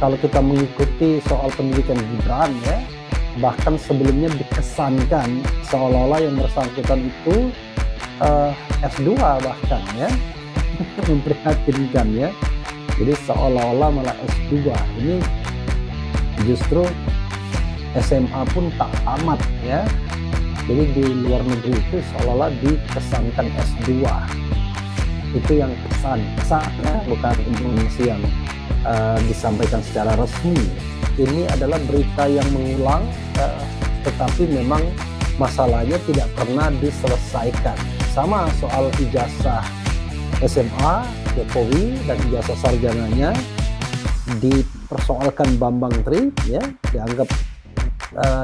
kalau kita mengikuti soal pendidikan Gibran ya, bahkan sebelumnya dikesankan seolah-olah yang bersangkutan itu S2 bahkan ya, memprihatinkan ya. Jadi seolah-olah malah S2. Ini justru SMA pun tak tamat ya. Jadi di luar negeri itu seolah-olah dikesankan S2. Itu yang kesannya, bukan informasi yang disampaikan secara resmi. Ini adalah berita yang mengulang, tetapi memang masalahnya tidak pernah diselesaikan. Sama soal ijazah SMA Jokowi dan ijazah sarjananya dipersoalkan Bambang Tri ya, dianggap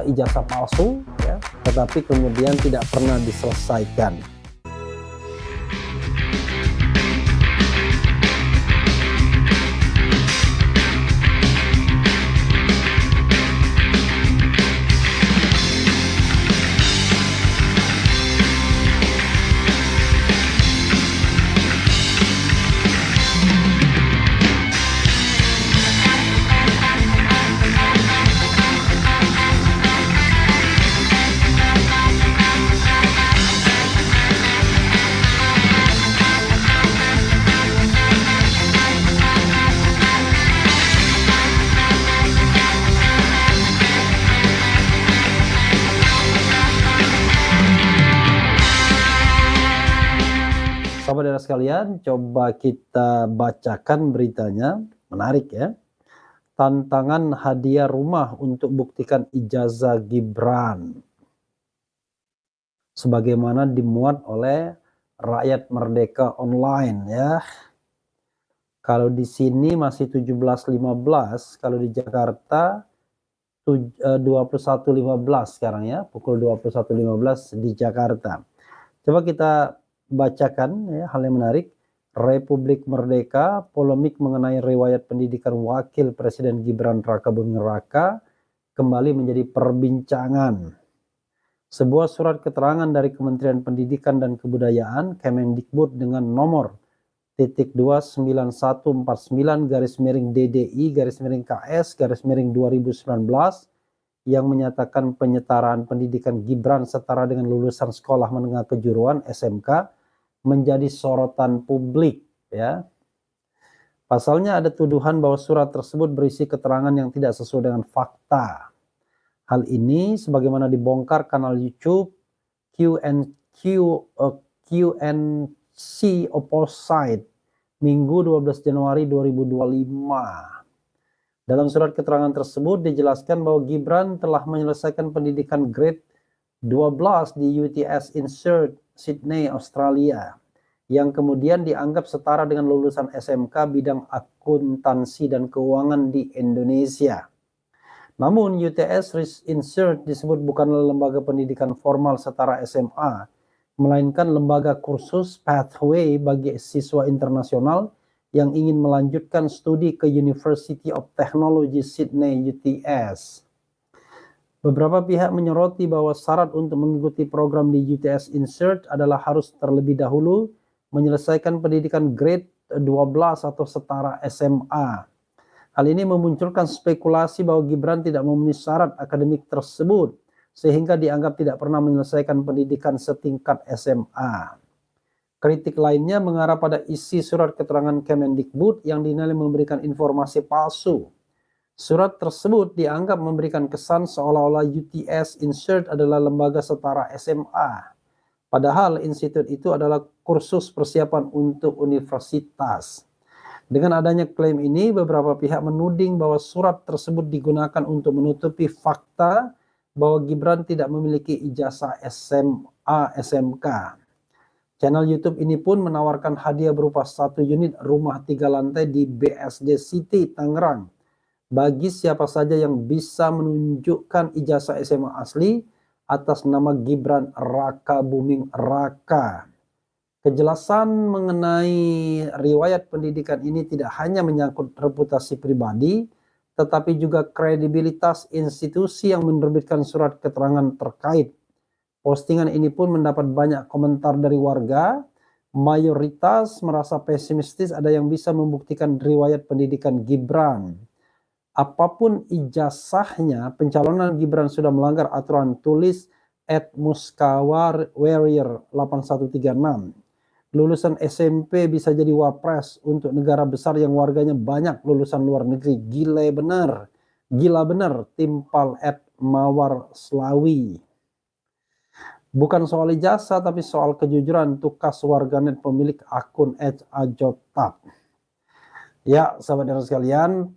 ijazah palsu ya, tetapi kemudian tidak pernah diselesaikan. Saudara sekalian, coba kita bacakan beritanya, menarik ya. Tantangan hadiah rumah untuk buktikan ijazah Gibran. Sebagaimana dimuat oleh Rakyat Merdeka Online ya. Kalau di sini masih 17.15, kalau di Jakarta 21.15 sekarang ya, pukul 21.15 di Jakarta. Coba kita bacakan ya, hal yang menarik. Republik Merdeka, polemik mengenai riwayat pendidikan Wakil Presiden Gibran Rakabuming Raka kembali menjadi perbincangan. Sebuah surat keterangan dari Kementerian Pendidikan dan Kebudayaan Kemendikbud dengan nomor .29149-DDI-KS-2019 yang menyatakan penyetaraan pendidikan Gibran setara dengan lulusan sekolah menengah kejuruan SMK menjadi sorotan publik ya. Pasalnya ada tuduhan bahwa surat tersebut berisi keterangan yang tidak sesuai dengan fakta. Hal ini sebagaimana dibongkar kanal YouTube QNC Opposite Minggu 12 Januari 2025. Dalam surat keterangan tersebut dijelaskan bahwa Gibran telah menyelesaikan pendidikan grade 12 di UTS Insert Sydney, Australia, yang kemudian dianggap setara dengan lulusan SMK bidang akuntansi dan keuangan di Indonesia. Namun UTS Insert disebut bukanlah lembaga pendidikan formal setara SMA, melainkan lembaga kursus pathway bagi siswa internasional yang ingin melanjutkan studi ke University of Technology Sydney UTS. Beberapa pihak menyoroti bahwa syarat untuk mengikuti program di UTS Insert adalah harus terlebih dahulu menyelesaikan pendidikan grade 12 atau setara SMA. Hal ini memunculkan spekulasi bahwa Gibran tidak memenuhi syarat akademik tersebut sehingga dianggap tidak pernah menyelesaikan pendidikan setingkat SMA. Kritik lainnya mengarah pada isi surat keterangan Kemendikbud yang dinilai memberikan informasi palsu. Surat tersebut dianggap memberikan kesan seolah-olah UTS Insert adalah lembaga setara SMA. Padahal institut itu adalah kursus persiapan untuk universitas. Dengan adanya klaim ini, beberapa pihak menuding bahwa surat tersebut digunakan untuk menutupi fakta bahwa Gibran tidak memiliki ijazah SMA SMK. Channel YouTube ini pun menawarkan hadiah berupa 1 unit rumah 3 lantai di BSD City, Tangerang, bagi siapa saja yang bisa menunjukkan ijazah SMA asli atas nama Gibran Rakabuming Raka. Kejelasan mengenai riwayat pendidikan ini tidak hanya menyangkut reputasi pribadi, tetapi juga kredibilitas institusi yang menerbitkan surat keterangan terkait. Postingan ini pun mendapat banyak komentar dari warga. Mayoritas merasa pesimistis ada yang bisa membuktikan riwayat pendidikan Gibran. apapun ijazahnya, pencalonan Gibran sudah melanggar aturan, tulis @muskawar warrior 8136. Lulusan SMP bisa jadi wapres untuk negara besar yang warganya banyak lulusan luar negeri. Gila bener, timpal @mawar slawi. Bukan soal ijazah tapi soal kejujuran, tukas warganet pemilik akun @ajotab. Ya, sahabat sekalian,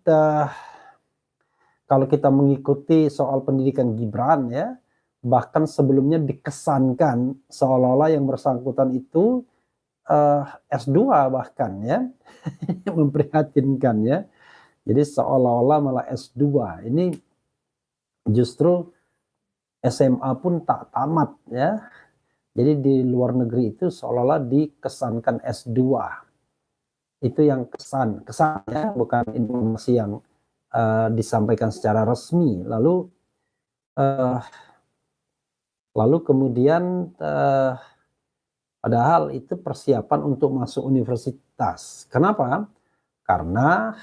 kalau kita mengikuti soal pendidikan Gibran ya, bahkan sebelumnya dikesankan seolah-olah yang bersangkutan itu S2 bahkan ya. Memprihatinkan ya. Jadi seolah-olah malah S2. Ini justru SMA pun tak tamat ya. Jadi di luar negeri itu seolah-olah dikesankan S2. Itu yang kesannya, bukan informasi yang disampaikan secara resmi. Lalu kemudian padahal itu persiapan untuk masuk universitas. Kenapa? Karena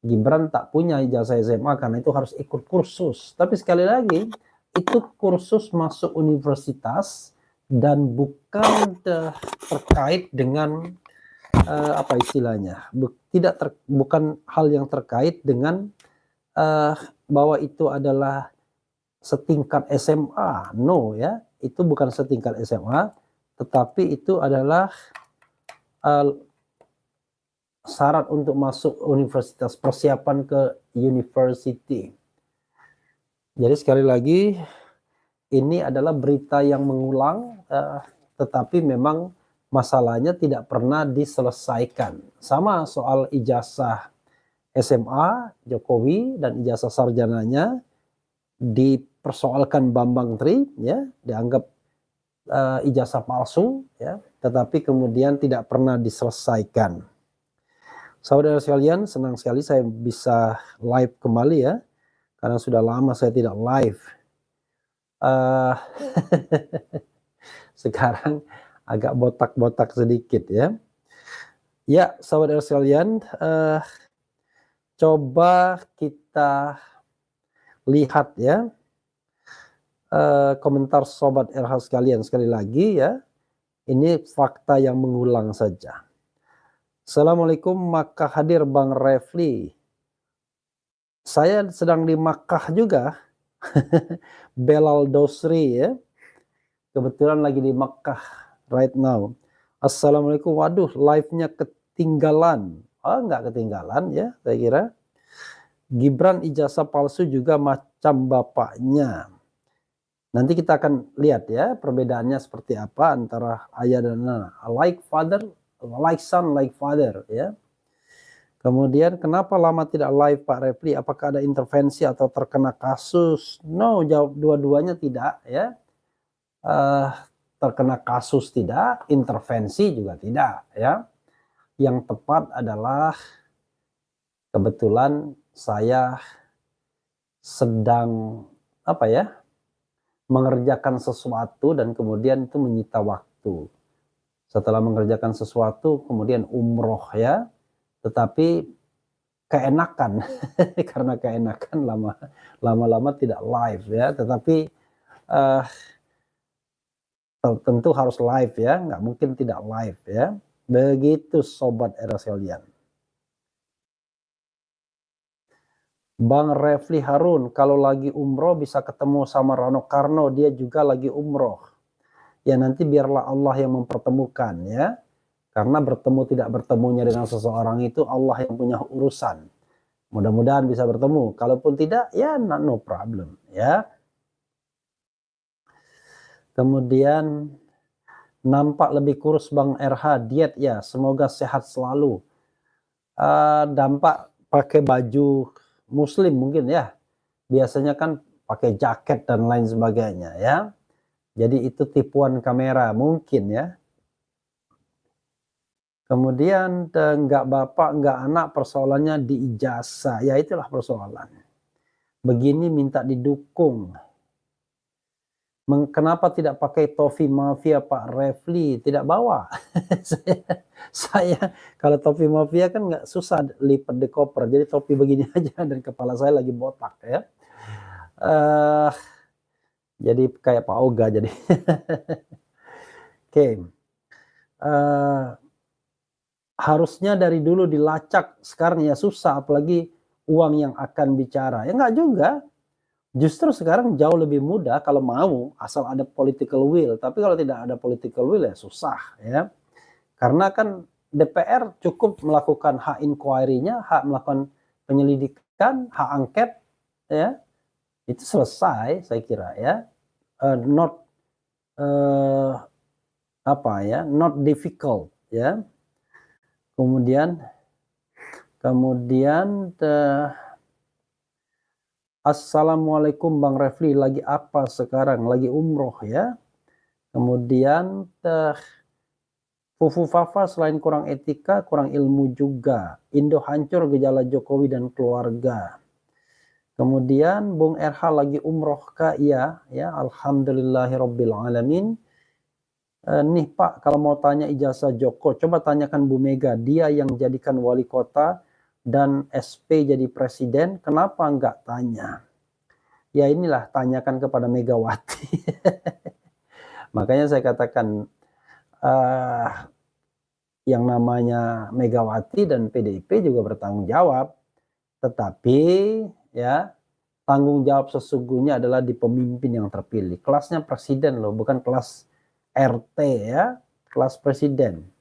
Gibran tak punya ijazah SMA, karena itu harus ikut kursus. Tapi sekali lagi, itu kursus masuk universitas dan bukan terkait dengan apa istilahnya, bukan hal yang terkait dengan bahwa itu adalah setingkat SMA. No ya, itu bukan setingkat SMA, tetapi itu adalah syarat untuk masuk universitas, persiapan ke university. Jadi sekali lagi, ini adalah berita yang mengulang, tetapi memang masalahnya tidak pernah diselesaikan. Sama soal ijazah SMA Jokowi dan ijazah sarjananya dipersoalkan Bambang Tri, ya, dianggap ijazah palsu, ya, tetapi kemudian tidak pernah diselesaikan. Saudara sekalian, senang sekali saya bisa live kembali ya, karena sudah lama saya tidak live. Sekarang agak botak-botak sedikit ya. Ya, saudara sekalian, coba kita lihat ya komentar sobat RH sekalian sekali lagi ya. Ini fakta yang mengulang saja. Assalamualaikum, maka hadir Bang Refli. Saya sedang di Makkah juga. Belal Dosri ya. Kebetulan lagi di Makkah right now. Assalamualaikum. Waduh, live-nya ketinggalan. Oh, enggak ketinggalan ya, saya kira. Gibran ijazah palsu juga macam bapaknya. Nanti kita akan lihat ya perbedaannya seperti apa antara ayah dan anak. Like father, like son, like father ya. Kemudian kenapa lama tidak live Pak Refli? Apakah ada intervensi atau terkena kasus? No, jawab dua-duanya tidak ya. Terkena kasus tidak, intervensi juga tidak ya. Yang tepat adalah kebetulan saya sedang apa ya, mengerjakan sesuatu dan kemudian itu menyita waktu. Setelah mengerjakan sesuatu kemudian umroh ya. Tetapi keenakan karena keenakan lama-lama tidak live ya, tetapi tentu harus live ya, nggak mungkin tidak live ya. Begitu sobat era sekalian. Bang Refli Harun, kalau lagi umroh bisa ketemu sama Rano Karno, dia juga lagi umroh. Ya nanti biarlah Allah yang mempertemukan ya. Karena bertemu tidak bertemunya dengan seseorang itu Allah yang punya urusan. Mudah-mudahan bisa bertemu. Kalaupun tidak, ya no problem. Ya. Kemudian nampak lebih kurus Bang RH, diet ya. Semoga sehat selalu. Dampak pakai baju Muslim mungkin ya. Biasanya kan pakai jaket dan lain sebagainya ya. Jadi itu tipuan kamera mungkin ya. Kemudian enggak bapak, enggak anak, persoalannya di ijazah. Ya itulah persoalan. Begini minta didukung. Kenapa tidak pakai topi mafia Pak Refli? Tidak bawa. Saya kalau topi mafia kan nggak susah lipat di koper, jadi topi begini aja dan kepala saya lagi botak ya. Eh, jadi kayak Pak Oga jadi. Oke. Harusnya dari dulu dilacak, sekarang ya susah, apalagi uang yang akan bicara. Ya nggak juga. Justru sekarang jauh lebih mudah kalau mau, asal ada political will. Tapi kalau tidak ada political will ya susah ya. Karena kan DPR cukup melakukan hak inquiry-nya, hak melakukan penyelidikan, hak angket, ya itu selesai saya kira ya. Not apa ya, not difficult ya. Kemudian Assalamualaikum Bang Refli, lagi apa sekarang? Lagi umroh ya. Kemudian Fufu Fafa, selain kurang etika, kurang ilmu juga. Indo hancur, gejala Jokowi dan keluarga. Kemudian Bung RH lagi umroh kah? Iya, ya. Alhamdulillahirobbilalamin. Nih Pak, kalau mau tanya ijazah Joko, coba tanyakan Bu Mega. Dia yang jadikan wali kota dan SP jadi presiden, kenapa nggak tanya? Ya inilah, tanyakan kepada Megawati. Makanya saya katakan yang namanya Megawati dan PDIP juga bertanggung jawab. Tetapi ya tanggung jawab sesungguhnya adalah di pemimpin yang terpilih. Kelasnya presiden loh, bukan kelas RT ya, kelas presiden.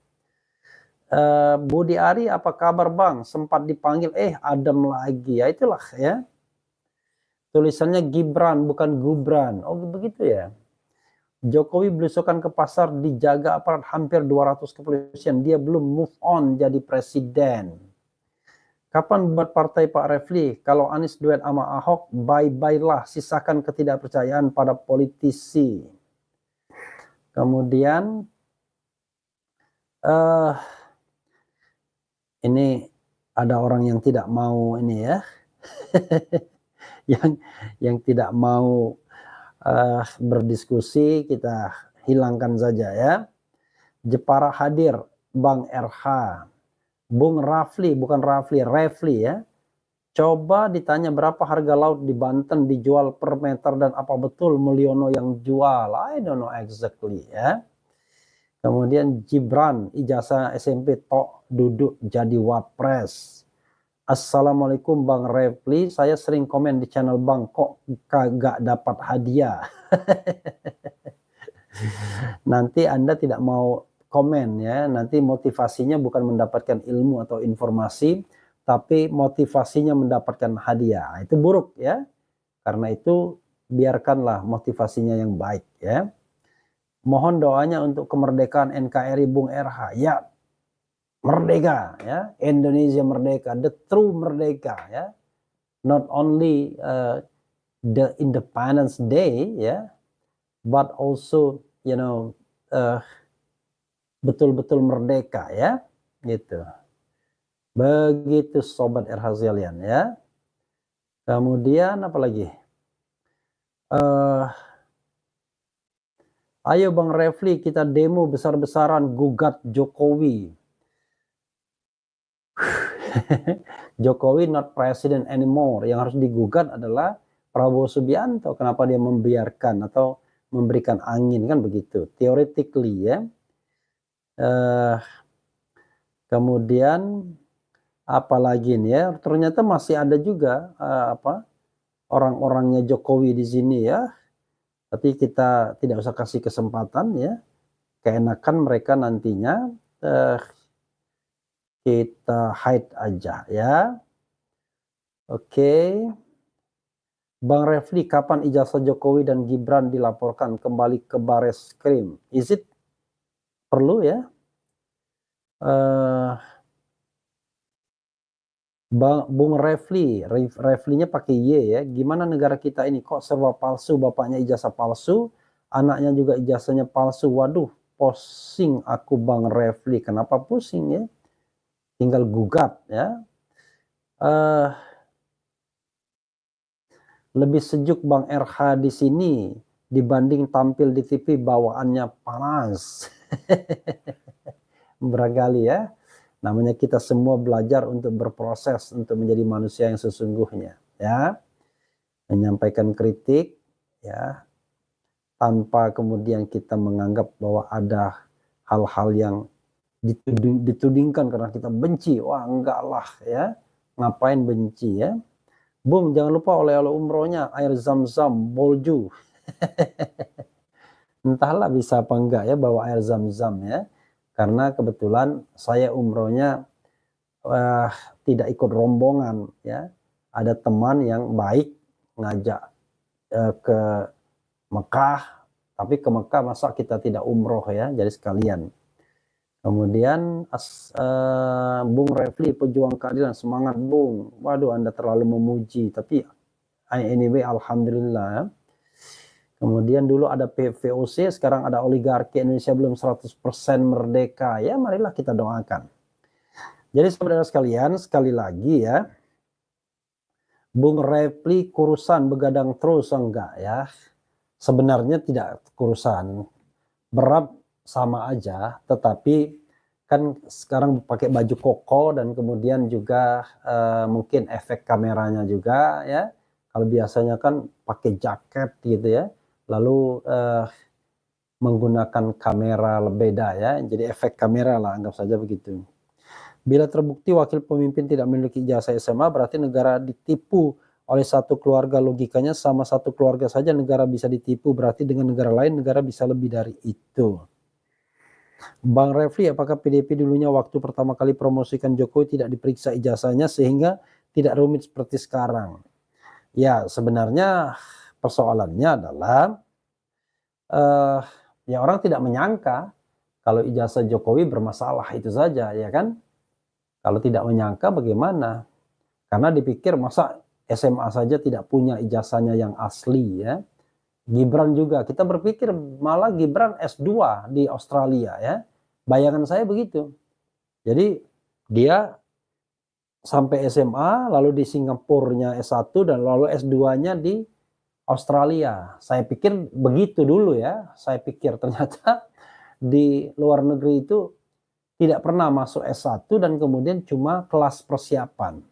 Budi Ari, apa kabar Bang? Sempat dipanggil, adem lagi. Ya itulah ya. Tulisannya Gibran bukan Gubran. Oh begitu ya. Jokowi belusukan ke pasar dijaga aparat hampir 200 kepolisian. Dia belum move on jadi presiden. Kapan buat partai Pak Refli? Kalau Anies duet sama Ahok, bye-bye lah. Sisakan ketidakpercayaan pada politisi. Kemudian ini ada orang yang tidak mau ini ya. yang tidak mau berdiskusi, kita hilangkan saja ya. Jepara hadir, Bang RH, Bung Rafli, bukan Rafli, Refli ya. Coba ditanya berapa harga laut di Banten dijual per meter dan apa betul Mulyono yang jual? I don't know exactly ya. Kemudian Gibran, ijazah SMP tok duduk jadi wapres. Assalamualaikum Bang Refli, saya sering komen di channel Bang, kok kagak dapat hadiah? Nanti Anda tidak mau komen ya, nanti motivasinya bukan mendapatkan ilmu atau informasi, tapi motivasinya mendapatkan hadiah. Itu buruk ya. Karena itu biarkanlah motivasinya yang baik ya. Mohon doanya untuk kemerdekaan NKRI Bung RH. Ya, merdeka ya, Indonesia merdeka, the true merdeka ya. Not only the Independence Day ya, but also betul-betul merdeka ya, gitu. Begitu Sobat RH sekalian ya. Kemudian apa lagi? Ayo Bang Refli, kita demo besar-besaran gugat Jokowi. Jokowi not president anymore. Yang harus digugat adalah Prabowo Subianto. Kenapa dia membiarkan atau memberikan angin, kan begitu. Theoretically ya. Kemudian apalagi nih ya, ternyata masih ada juga orang-orangnya Jokowi di sini ya. Tapi kita tidak usah kasih kesempatan ya. Keenakan mereka nantinya kita hide aja ya. Oke. Bang Refli, kapan ijazah Jokowi dan Gibran dilaporkan kembali ke Bareskrim? Is it perlu ya? Bung Refli, Reflinya pakai Y ya. Gimana negara kita ini kok serba palsu, bapaknya ijazah palsu, anaknya juga ijazahnya palsu. Waduh, pusing aku Bang Refli. Kenapa pusing ya? Tinggal gugat ya. Lebih sejuk Bang RH di sini. dibanding tampil di TV bawaannya panas. Barangkali ya, namanya kita semua belajar untuk berproses untuk menjadi manusia yang sesungguhnya, ya, menyampaikan kritik, ya, tanpa kemudian kita menganggap bahwa ada hal-hal yang ditudingkan karena kita benci. Wah, enggak lah ya, ngapain benci ya. Bung, jangan lupa oleh-oleh umrohnya air zam-zam bolju. Entahlah bisa apa enggak ya bawa air zam-zam ya, karena kebetulan saya umrohnya tidak ikut rombongan ya. Ada teman yang baik ngajak ke Mekah, tapi ke Mekah masa kita tidak umroh ya, jadi sekalian. Kemudian Bung Refli, pejuang keadilan, semangat Bung. Waduh, Anda terlalu memuji, tapi anyway alhamdulillah ya. Kemudian dulu ada PVOC, sekarang ada oligarki, Indonesia belum 100% merdeka. Ya marilah kita doakan. Jadi saudara sekalian, sekali lagi ya, Bung Refli kurusan begadang terus enggak ya? Sebenarnya tidak kurusan, berat sama aja, tetapi kan sekarang pakai baju koko dan kemudian juga mungkin efek kameranya juga ya. Kalau biasanya kan pakai jaket gitu ya, lalu menggunakan kamera beda ya, jadi efek kamera lah, anggap saja begitu. Bila terbukti wakil pemimpin tidak memiliki ijazah SMA, berarti negara ditipu oleh satu keluarga. Logikanya sama satu keluarga saja negara bisa ditipu, berarti dengan negara lain negara bisa lebih dari itu. Bang Refli, apakah PDIP dulunya waktu pertama kali promosikan Jokowi tidak diperiksa ijazahnya sehingga tidak rumit seperti sekarang? Ya sebenarnya persoalannya adalah ya orang tidak menyangka kalau ijazah Jokowi bermasalah, itu saja ya kan. Kalau tidak menyangka bagaimana? Karena dipikir masa SMA saja tidak punya ijazahnya yang asli ya. Gibran juga, kita berpikir malah Gibran S2 di Australia ya. Bayangan saya begitu. Jadi dia sampai SMA, lalu di Singapurnya S1 dan lalu S2-nya di Australia. Saya pikir begitu dulu ya. Saya pikir ternyata di luar negeri itu tidak pernah masuk S1 dan kemudian cuma kelas persiapan.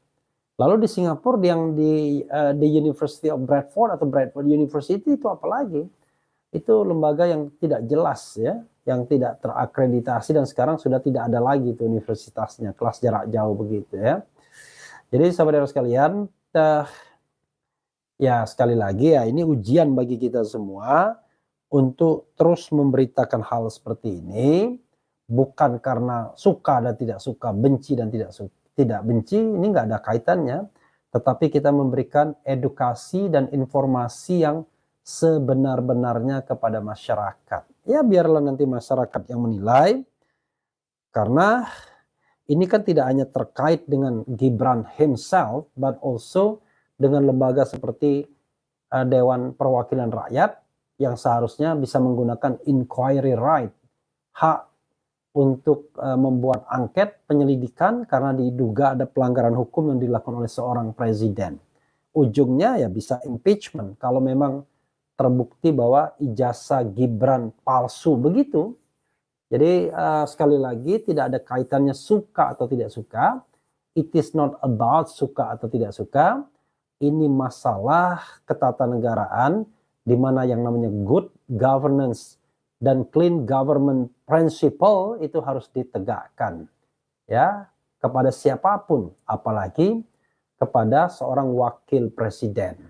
Lalu di Singapura yang di University of Bradford atau Bradford University itu apalagi? Itu lembaga yang tidak jelas ya, yang tidak terakreditasi dan sekarang sudah tidak ada lagi itu universitasnya, kelas jarak jauh begitu ya. Jadi saudara sekalian, ya sekali lagi ya ini ujian bagi kita semua untuk terus memberitakan hal seperti ini. Bukan karena suka dan tidak suka, benci dan tidak benci, ini nggak ada kaitannya. Tetapi kita memberikan edukasi dan informasi yang sebenar-benarnya kepada masyarakat. Ya biarlah nanti masyarakat yang menilai. Karena ini kan tidak hanya terkait dengan Gibran himself, but also dengan lembaga seperti Dewan Perwakilan Rakyat yang seharusnya bisa menggunakan inquiry right, hak untuk membuat angket penyelidikan karena diduga ada pelanggaran hukum yang dilakukan oleh seorang presiden. Ujungnya ya bisa impeachment kalau memang terbukti bahwa ijazah Gibran palsu begitu. Jadi sekali lagi tidak ada kaitannya suka atau tidak suka. It is not about suka atau tidak suka. Ini masalah ketatanegaraan di mana yang namanya good governance dan clean government principle itu harus ditegakkan ya kepada siapapun, apalagi kepada seorang wakil presiden.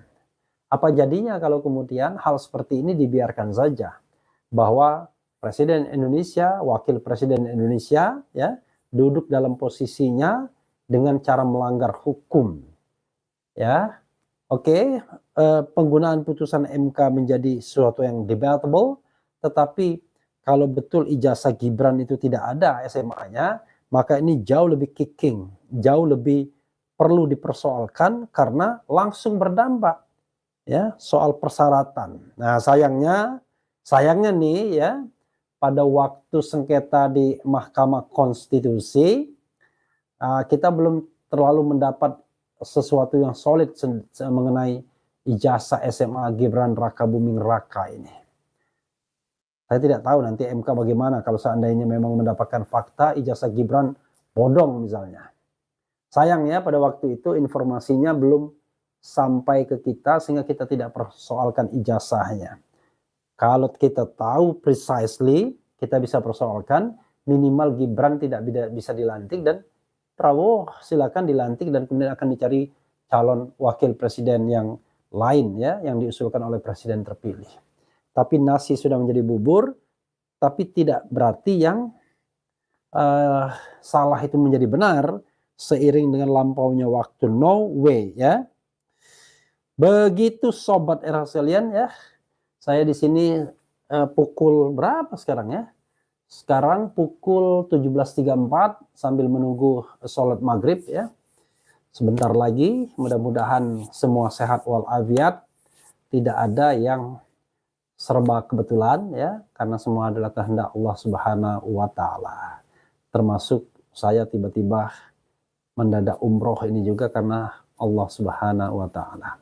Apa jadinya kalau kemudian hal seperti ini dibiarkan saja, bahwa Presiden Indonesia, wakil presiden Indonesia ya duduk dalam posisinya dengan cara melanggar hukum ya. Oke, penggunaan putusan MK menjadi sesuatu yang debatable. Tetapi kalau betul ijazah Gibran itu tidak ada SMA-nya, maka ini jauh lebih kicking, jauh lebih perlu dipersoalkan karena langsung berdampak ya soal persyaratan. Nah sayangnya nih ya, pada waktu sengketa di Mahkamah Konstitusi kita belum terlalu mendapat sesuatu yang solid mengenai ijazah SMA Gibran Raka Buming Raka ini. Saya tidak tahu nanti MK bagaimana kalau seandainya memang mendapatkan fakta ijazah Gibran bodong misalnya. Sayangnya pada waktu itu informasinya belum sampai ke kita sehingga kita tidak persoalkan ijazahnya. Kalau kita tahu precisely, kita bisa persoalkan minimal Gibran tidak bisa dilantik dan Prabowo silakan dilantik dan kemudian akan dicari calon wakil presiden yang lain ya, yang diusulkan oleh presiden terpilih. Tapi nasi sudah menjadi bubur, tapi tidak berarti yang salah itu menjadi benar seiring dengan lampaunya waktu. No way ya. Begitu sobat era sekalian ya. Saya di sini pukul berapa sekarang ya? Sekarang pukul 17.34 sambil menunggu sholat maghrib ya. Sebentar lagi mudah-mudahan semua sehat walafiat. Tidak ada yang serba kebetulan ya, karena semua adalah kehendak Allah Subhanahu wa taala. Termasuk saya tiba-tiba mendadak umroh ini juga karena Allah Subhanahu wa taala.